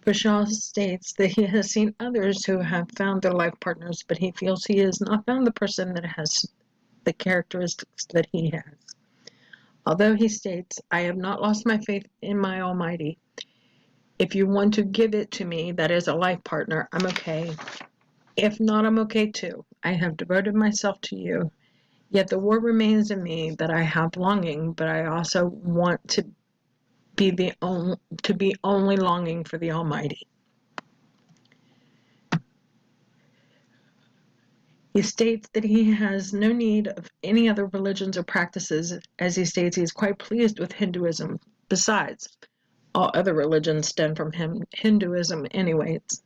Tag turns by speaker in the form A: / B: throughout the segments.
A: Vishal states that he has seen others who have found their life partners, but he feels he has not found the person that has the characteristics that he has. Although he states, I have not lost my faith in my Almighty. If you want to give it to me, that is a life partner, I'm okay. If not, I'm okay too. I have devoted myself to you. Yet the war remains in me that I have longing, but I also want to be only longing for the Almighty. He states that he has no need of any other religions or practices, as he states he is quite pleased with Hinduism. Besides, all other religions stem from Hinduism anyways.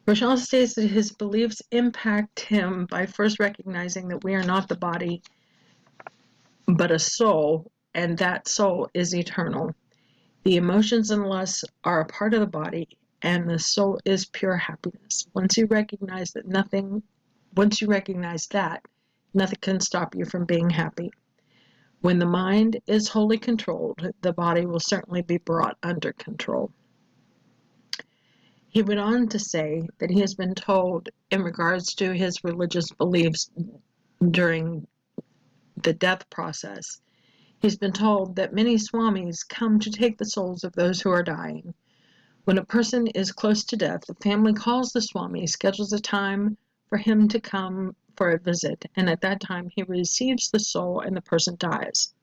A: Vishal states that his beliefs impact him by first recognizing that we are not the body, but a soul, and that soul is eternal. The emotions and lusts are a part of the body, and the soul is pure happiness. Once you recognize that, nothing can stop you from being happy. When the mind is wholly controlled, the body will certainly be brought under control. He went on to say that he has been told, in regards to his religious beliefs during the death process, he's been told that many swamis come to take the souls of those who are dying. When a person is close to death, the family calls the swami, schedules a time for him to come for a visit, and at that time he receives the soul and the person dies.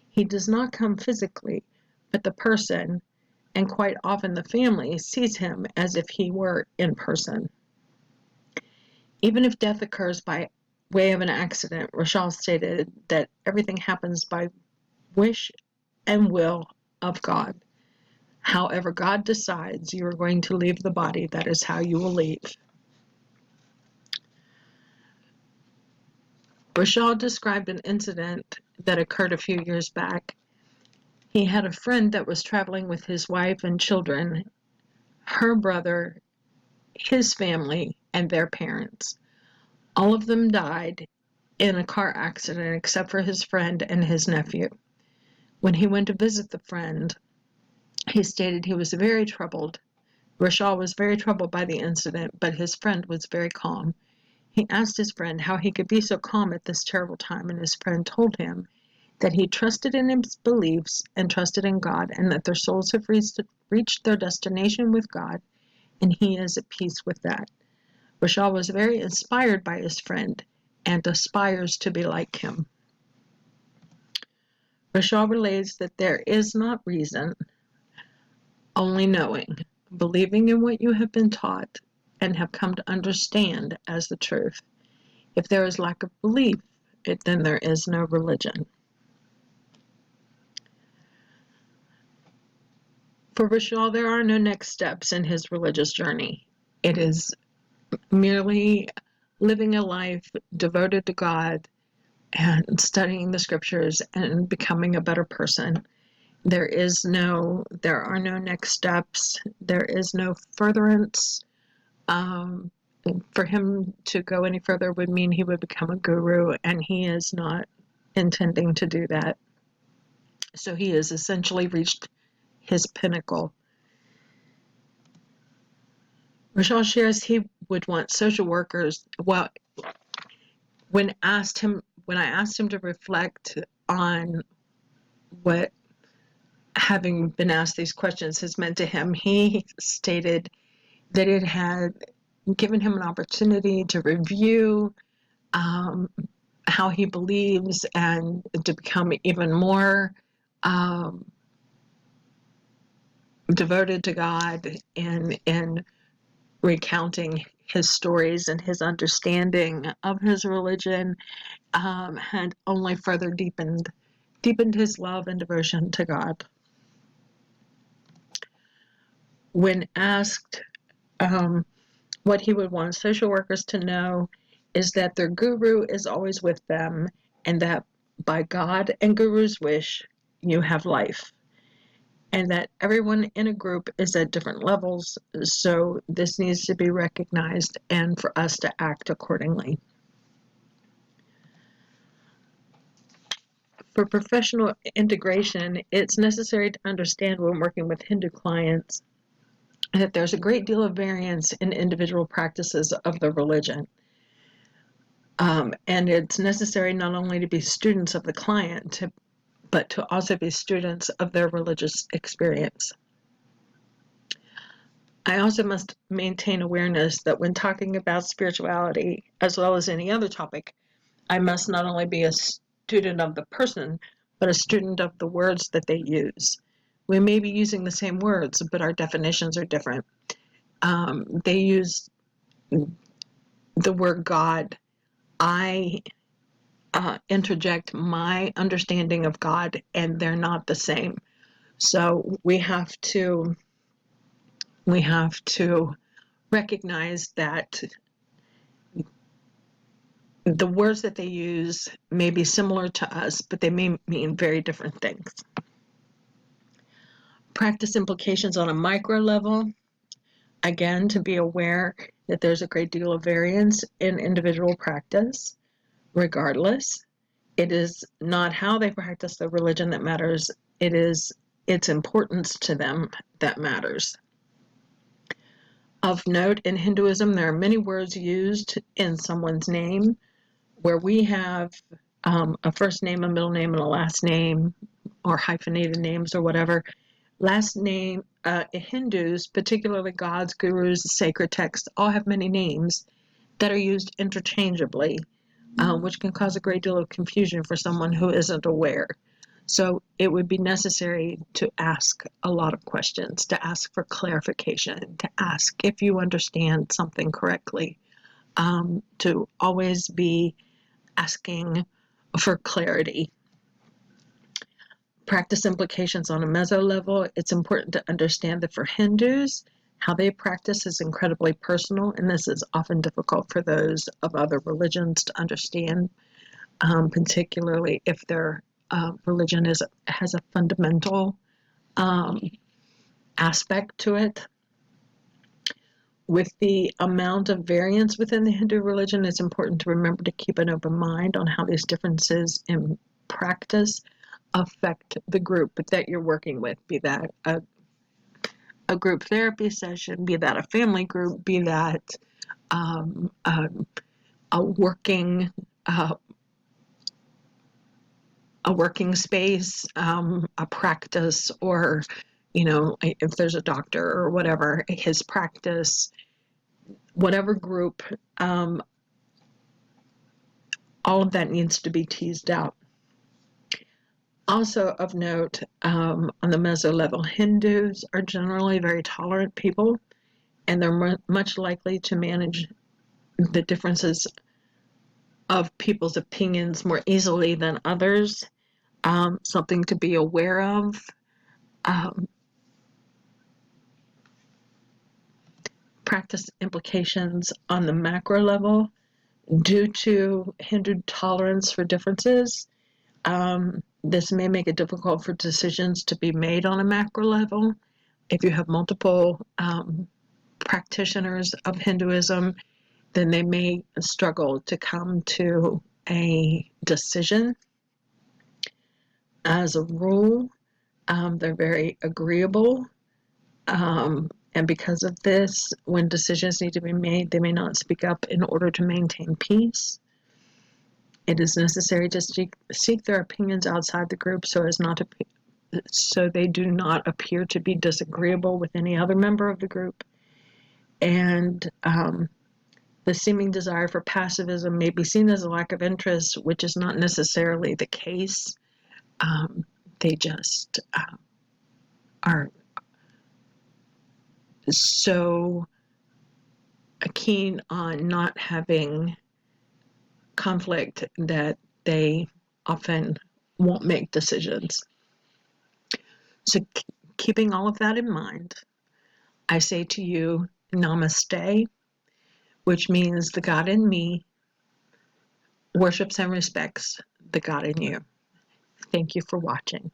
A: He does not come physically, but the person, and quite often the family, sees him as if he were in person. Even if death occurs by way of an accident, Rochelle stated that everything happens by wish and will of God. However God decides you are going to leave the body, that is how you will leave. Rochelle described an incident that occurred a few years back. He had a friend that was traveling with his wife and children, her brother, his family, and their parents. All of them died in a car accident except for his friend and his nephew. When he went to visit the friend, he stated he was very troubled. Rochelle was very troubled by the incident, but his friend was very calm. He asked his friend how he could be so calm at this terrible time, and his friend told him that he trusted in his beliefs and trusted in God, and that their souls have reached their destination with God, and he is at peace with that. Rochelle was very inspired by his friend and aspires to be like him. Rochelle relates that there is not reason, only knowing, believing in what you have been taught and have come to understand as the truth. If there is lack of belief, then there is no religion. For Vishal, there are no next steps in his religious journey. It is merely living a life devoted to God and studying the scriptures and becoming a better person. There are no next steps. There is no furtherance. For him to go any further would mean he would become a guru, and he is not intending to do that. So he has essentially reached his pinnacle. Rochelle shares he would want social workers. Well, when I asked him to reflect on what having been asked these questions has meant to him, he stated that it had given him an opportunity to review how he believes and to become even more devoted to God in recounting his stories, and his understanding of his religion had only further deepened his love and devotion to God. When asked what he would want social workers to know, is that their guru is always with them, and that by God and guru's wish, you have life. And that everyone in a group is at different levels, so this needs to be recognized and for us to act accordingly. For professional integration, it's necessary to understand when working with Hindu clients that there's a great deal of variance in individual practices of the religion. And it's necessary not only to be students of the client, but to also be students of their religious experience. I also must maintain awareness that when talking about spirituality, as well as any other topic, I must not only be a student of the person, but a student of the words that they use. We may be using the same words, but our definitions are different. They use the word God. I interject my understanding of God, and they're not the same. So we have to recognize that the words that they use may be similar to us, but they may mean very different things. Practice implications on a micro level. Again, to be aware that there's a great deal of variance in individual practice. Regardless, it is not how they practice the religion that matters, it is its importance to them that matters. Of note, in Hinduism, there are many words used in someone's name where we have a first name, a middle name, and a last name, or hyphenated names or whatever. Last name, Hindus, particularly gods, gurus, sacred texts, all have many names that are used interchangeably, which can cause a great deal of confusion for someone who isn't aware. So it would be necessary to ask a lot of questions, to ask for clarification, to ask if you understand something correctly, to always be asking for clarity. Practice implications on a meso level. It's important to understand that for Hindus, how they practice is incredibly personal, and this is often difficult for those of other religions to understand, particularly if their religion has a fundamental aspect to it. With the amount of variance within the Hindu religion, it's important to remember to keep an open mind on how these differences in practice affect the group that you're working with, be that a group therapy session, be that a family group, be that a working space, a practice, or if there's a doctor or whatever, his practice, whatever group, all of that needs to be teased out. Also of note, on the meso level, Hindus are generally very tolerant people, and they're much likely to manage the differences of people's opinions more easily than others. Something to be aware of. Practice implications on the macro level. Due to Hindu tolerance for differences, this may make it difficult for decisions to be made on a macro level. If you have multiple practitioners of Hinduism, then they may struggle to come to a decision. As a rule, they're very agreeable, and because of this, when decisions need to be made, they may not speak up in order to maintain peace. It is necessary to seek their opinions outside the group so they do not appear to be disagreeable with any other member of the group. And the seeming desire for passivism may be seen as a lack of interest, which is not necessarily the case. They just are so keen on not having conflict that they often won't make decisions. So keeping all of that in mind, I say to you, Namaste, which means the God in me worships and respects the God in you. Thank you for watching.